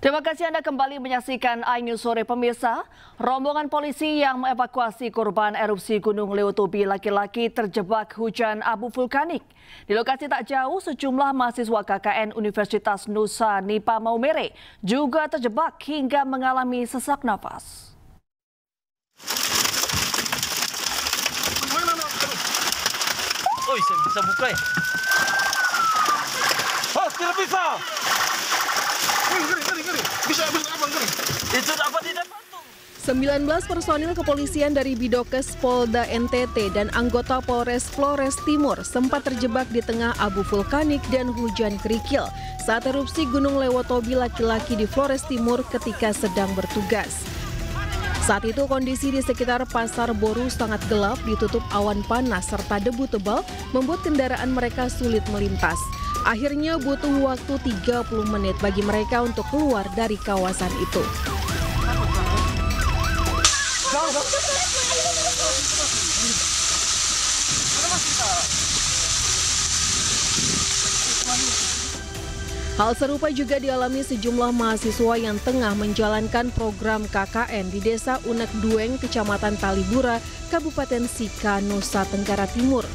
Terima kasih Anda kembali menyaksikan iNews Sore pemirsa. Rombongan polisi yang mengevakuasi korban erupsi Gunung Lewotobi laki-laki terjebak hujan abu vulkanik. Di lokasi tak jauh, sejumlah mahasiswa KKN Universitas Nusa Nipah Maumere juga terjebak hingga mengalami sesak nafas. Oh, bisa buka ya? Oh, tidak bisa. Bisa apa ngeri? Itu dapat tidak patung. 19 personil kepolisian dari Bidokes Polda NTT dan anggota Polres Flores Timur sempat terjebak di tengah abu vulkanik dan hujan kerikil saat erupsi Gunung Lewotobi laki-laki di Flores Timur ketika sedang bertugas. Saat itu kondisi di sekitar Pasar Boru sangat gelap, ditutup awan panas serta debu tebal membuat kendaraan mereka sulit melintas. Akhirnya butuh waktu 30 menit bagi mereka untuk keluar dari kawasan itu. Hal serupa juga dialami sejumlah mahasiswa yang tengah menjalankan program KKN di Desa Unek Dueng, Kecamatan Talibura, Kabupaten Sika, Nusa Tenggara Timur.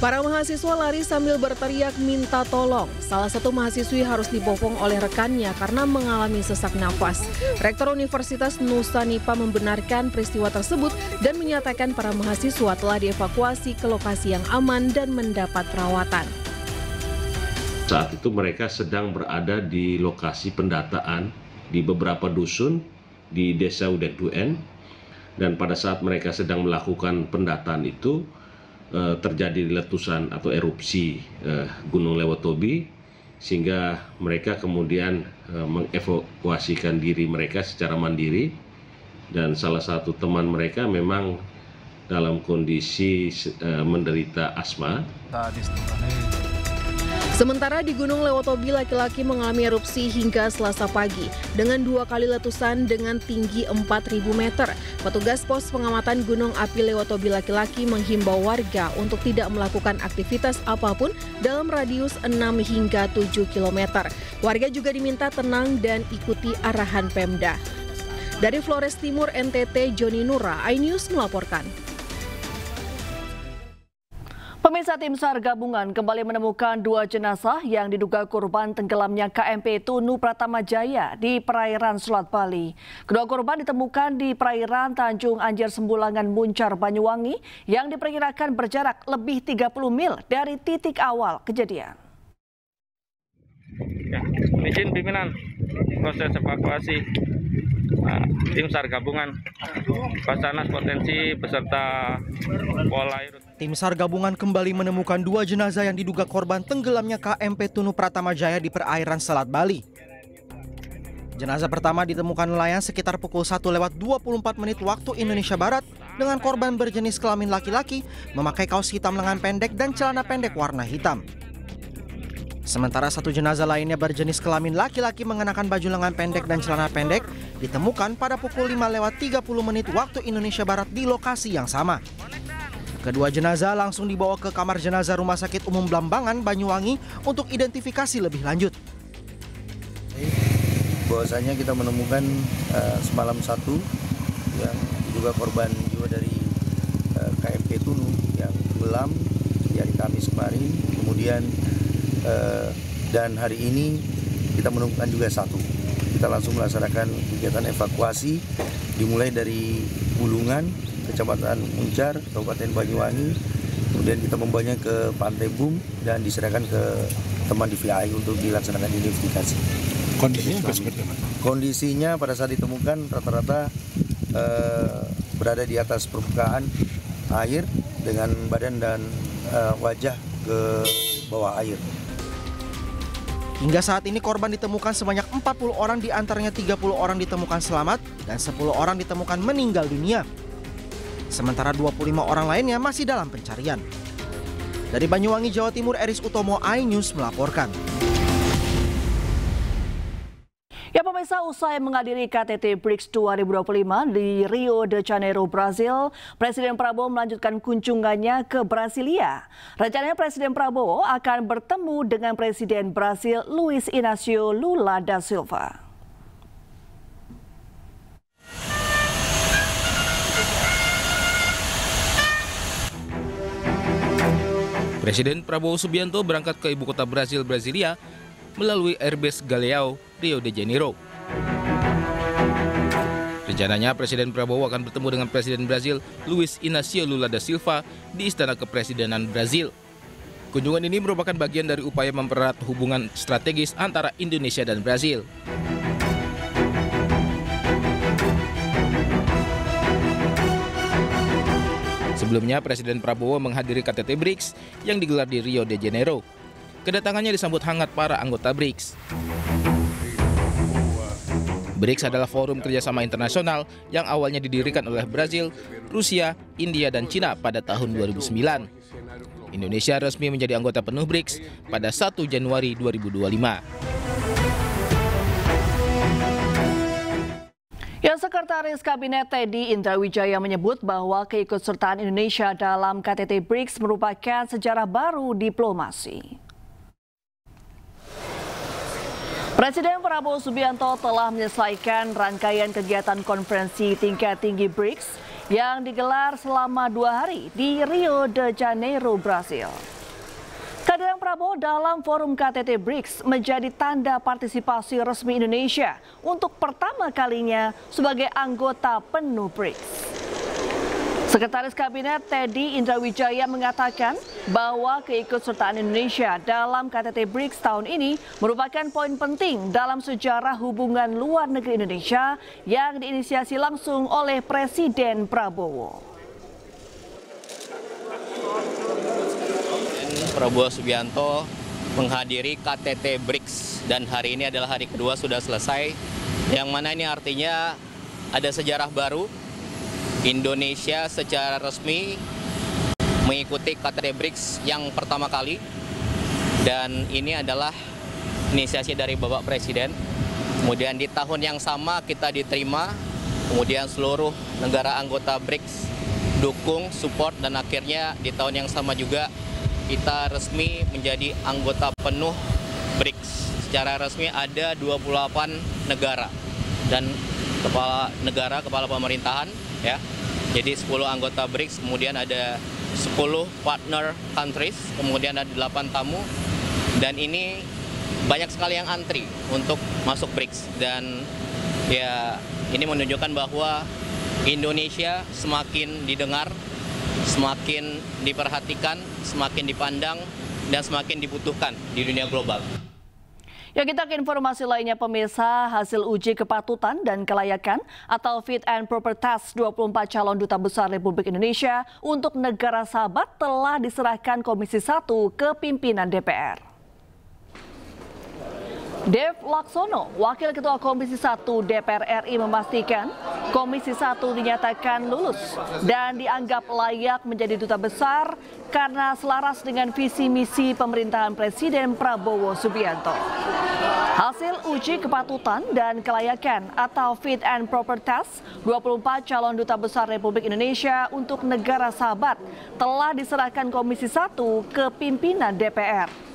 Para mahasiswa lari sambil berteriak minta tolong. Salah satu mahasiswi harus dibopong oleh rekannya karena mengalami sesak nafas. Rektor Universitas Nusa Nipah membenarkan peristiwa tersebut dan menyatakan para mahasiswa telah dievakuasi ke lokasi yang aman dan mendapat perawatan. Saat itu mereka sedang berada di lokasi pendataan di beberapa dusun di Desa Unek Dueng, dan pada saat mereka sedang melakukan pendataan itu terjadi letusan atau erupsi Gunung Lewotobi, sehingga mereka kemudian mengevakuasikan diri mereka secara mandiri, dan salah satu teman mereka memang dalam kondisi menderita asma. Sementara di Gunung Lewotobi laki-laki mengalami erupsi hingga Selasa pagi dengan 2 kali letusan dengan tinggi 4.000 meter. Petugas pos pengamatan Gunung Api Lewotobi laki-laki menghimbau warga untuk tidak melakukan aktivitas apapun dalam radius 6 hingga 7 km. Warga juga diminta tenang dan ikuti arahan Pemda. Dari Flores Timur NTT, Joni Nura, iNews melaporkan. Pemirsa, tim SAR gabungan kembali menemukan 2 jenazah yang diduga korban tenggelamnya KMP Tunu Pratama Jaya di perairan Selat Bali. Kedua korban ditemukan di perairan Tanjung Anjer Sembulangan Muncar, Banyuwangi yang diperkirakan berjarak lebih 30 mil dari titik awal kejadian. Ya, izin pimpinan proses evakuasi tim SAR gabungan Basarnas Potensi beserta Polairut. Tim SAR gabungan kembali menemukan 2 jenazah yang diduga korban tenggelamnya KMP Tunu Pratama Jaya di perairan Selat Bali. Jenazah pertama ditemukan nelayan sekitar pukul 1:24 waktu Indonesia Barat dengan korban berjenis kelamin laki-laki memakai kaos hitam lengan pendek dan celana pendek warna hitam. Sementara 1 jenazah lainnya berjenis kelamin laki-laki mengenakan baju lengan pendek dan celana pendek ditemukan pada pukul 5:30 waktu Indonesia Barat di lokasi yang sama. Kedua jenazah langsung dibawa ke kamar jenazah Rumah Sakit Umum Blambangan, Banyuwangi untuk identifikasi lebih lanjut. Bahwasanya kita menemukan semalam 1 yang diduga korban jiwa dari KMP Tunu yang tenggelam di hari Kamis kemarin. Kemudian dan hari ini kita menemukan juga 1. Kita langsung melaksanakan kegiatan evakuasi dimulai dari Bulungan, Kecamatan Muncar, Kabupaten Banyuwangi. Kemudian kita membawanya ke Pantai Bum dan diserahkan ke teman DVI untuk dilaksanakan identifikasi. Kondisinya seperti apa? Kondisinya pada saat ditemukan rata-rata berada di atas permukaan air dengan badan dan wajah ke bawah air. Hingga saat ini korban ditemukan sebanyak 40 orang, diantaranya 30 orang ditemukan selamat dan 10 orang ditemukan meninggal dunia. Sementara 25 orang lainnya masih dalam pencarian. Dari Banyuwangi, Jawa Timur, Eris Utomo, iNews melaporkan. Ya pemirsa, usai menghadiri KTT BRICS 2025 di Rio de Janeiro, Brazil, Presiden Prabowo melanjutkan kunjungannya ke Brasilia. Rencananya Presiden Prabowo akan bertemu dengan Presiden Brasil Luiz Inácio Lula da Silva. Presiden Prabowo Subianto berangkat ke ibu kota Brasil, Brasilia, melalui Airbase Galeão, Rio de Janeiro. Rencananya Presiden Prabowo akan bertemu dengan Presiden Brasil Luiz Inácio Lula da Silva di Istana Kepresidenan Brasil. Kunjungan ini merupakan bagian dari upaya mempererat hubungan strategis antara Indonesia dan Brasil. Sebelumnya, Presiden Prabowo menghadiri KTT BRICS yang digelar di Rio de Janeiro. Kedatangannya disambut hangat para anggota BRICS. BRICS adalah forum kerjasama internasional yang awalnya didirikan oleh Brasil, Rusia, India, dan Cina pada tahun 2009. Indonesia resmi menjadi anggota penuh BRICS pada 1 Januari 2025. Sekretaris Kabinet Teddy Indrawijaya menyebut bahwa keikutsertaan Indonesia dalam KTT BRICS merupakan sejarah baru diplomasi. Presiden Prabowo Subianto telah menyelesaikan rangkaian kegiatan konferensi tingkat tinggi BRICS yang digelar selama 2 hari di Rio de Janeiro, Brasil. Kehadiran Prabowo dalam forum KTT BRICS menjadi tanda partisipasi resmi Indonesia untuk pertama kalinya sebagai anggota penuh BRICS. Sekretaris Kabinet Teddy Indrawijaya mengatakan bahwa keikutsertaan Indonesia dalam KTT BRICS tahun ini merupakan poin penting dalam sejarah hubungan luar negeri Indonesia yang diinisiasi langsung oleh Presiden Prabowo. Prabowo Subianto menghadiri KTT BRICS dan hari ini adalah hari kedua sudah selesai, yang mana ini artinya ada sejarah baru. Indonesia secara resmi mengikuti KTT BRICS yang pertama kali, dan ini adalah inisiasi dari Bapak Presiden. Kemudian di tahun yang sama kita diterima, kemudian seluruh negara anggota BRICS dukung, support, dan akhirnya di tahun yang sama juga kita resmi menjadi anggota penuh BRICS. Secara resmi ada 28 negara dan kepala pemerintahan, ya. Jadi 10 anggota BRICS, kemudian ada 10 partner countries, kemudian ada 8 tamu, dan ini banyak sekali yang antri untuk masuk BRICS. Dan ya, ini menunjukkan bahwa Indonesia semakin didengar, semakin diperhatikan, semakin dipandang, dan semakin dibutuhkan di dunia global. Ya, kita ke informasi lainnya, pemirsa. Hasil uji kepatutan dan kelayakan atau Fit and Proper Test 24 calon duta besar Republik Indonesia untuk negara sahabat telah diserahkan Komisi 1 ke pimpinan DPR. Dev Laksono, Wakil Ketua Komisi 1 DPR RI memastikan Komisi 1 dinyatakan lulus dan dianggap layak menjadi duta besar karena selaras dengan visi misi pemerintahan Presiden Prabowo Subianto. Hasil uji kepatutan dan kelayakan atau Fit and Proper Test 24 calon duta besar Republik Indonesia untuk negara sahabat telah diserahkan Komisi 1 ke pimpinan DPR.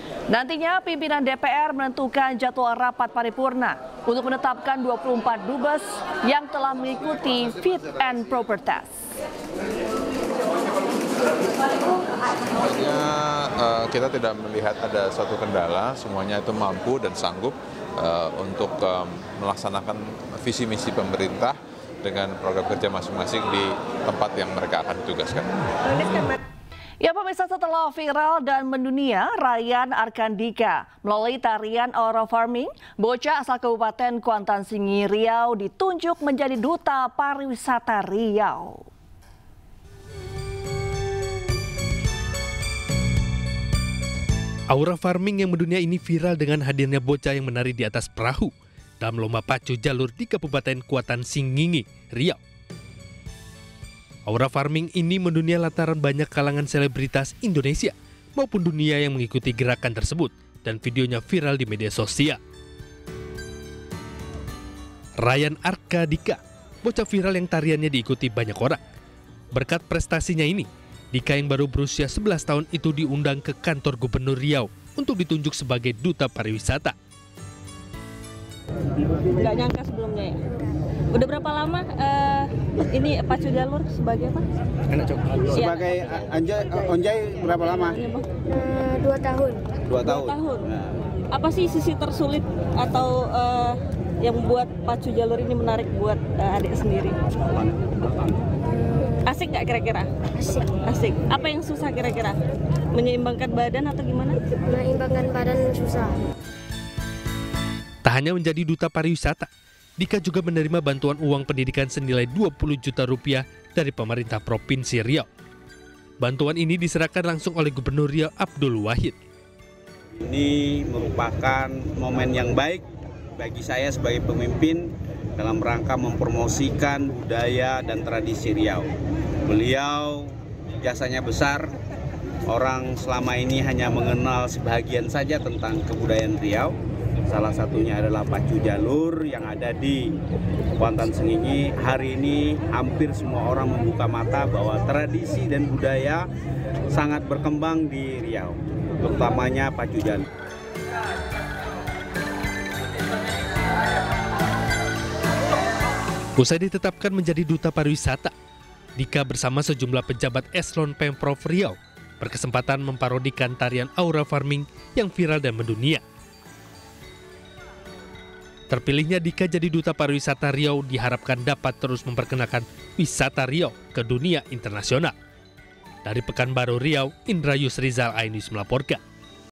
Nantinya pimpinan DPR menentukan jadwal rapat paripurna untuk menetapkan 24 dubes yang telah mengikuti Fit and Proper Test. Kita tidak melihat ada suatu kendala, semuanya itu mampu dan sanggup untuk melaksanakan visi misi pemerintah dengan program kerja masing-masing di tempat yang mereka akan ditugaskan. Ya, pemirsa, setelah viral dan mendunia, Ryan Arkandika melalui tarian Aura Farming, bocah asal Kabupaten Kuantan Sengi, Riau ditunjuk menjadi duta pariwisata Riau. Aura Farming yang mendunia ini viral dengan hadirnya bocah yang menari di atas perahu dalam lomba pacu jalur di Kabupaten Kuantan Sengi, Riau. Aura Farming ini mendunia lantaran banyak kalangan selebritas Indonesia maupun dunia yang mengikuti gerakan tersebut dan videonya viral di media sosial. Ryan Arkandika, bocah viral yang tariannya diikuti banyak orang. Berkat prestasinya ini, Dika yang baru berusia 11 tahun itu diundang ke kantor Gubernur Riau untuk ditunjuk sebagai duta pariwisata. Nggak nyangka sebelumnya ya? Udah berapa lama ini pacu jalur sebagai apa? Sebagai onjai berapa lama? 2 tahun. 2 tahun. Nah. Apa sih sisi tersulit atau yang membuat pacu jalur ini menarik buat adik sendiri? Asik nggak kira-kira? Asik. Apa yang susah kira-kira? Menyeimbangkan badan atau gimana? Menyeimbangkan badan susah. Tak hanya menjadi duta pariwisata, Dika juga menerima bantuan uang pendidikan senilai 20 juta rupiah dari pemerintah Provinsi Riau. Bantuan ini diserahkan langsung oleh Gubernur Riau Abdul Wahid. Ini merupakan momen yang baik bagi saya sebagai pemimpin dalam rangka mempromosikan budaya dan tradisi Riau. Beliau jasanya besar, orang selama ini hanya mengenal sebahagian saja tentang kebudayaan Riau. Salah satunya adalah pacu jalur yang ada di Kuantan Sengingi. Hari ini hampir semua orang membuka mata bahwa tradisi dan budaya sangat berkembang di Riau, terutamanya pacu jalur. Usai ditetapkan menjadi duta pariwisata, Dika bersama sejumlah pejabat eselon Pemprov Riau berkesempatan memparodikan tarian aura farming yang viral dan mendunia. Terpilihnya Dika jadi duta pariwisata Riau diharapkan dapat terus memperkenalkan wisata Riau ke dunia internasional. Dari Pekanbaru Riau, Indra Yusrizal, iNews melaporkan.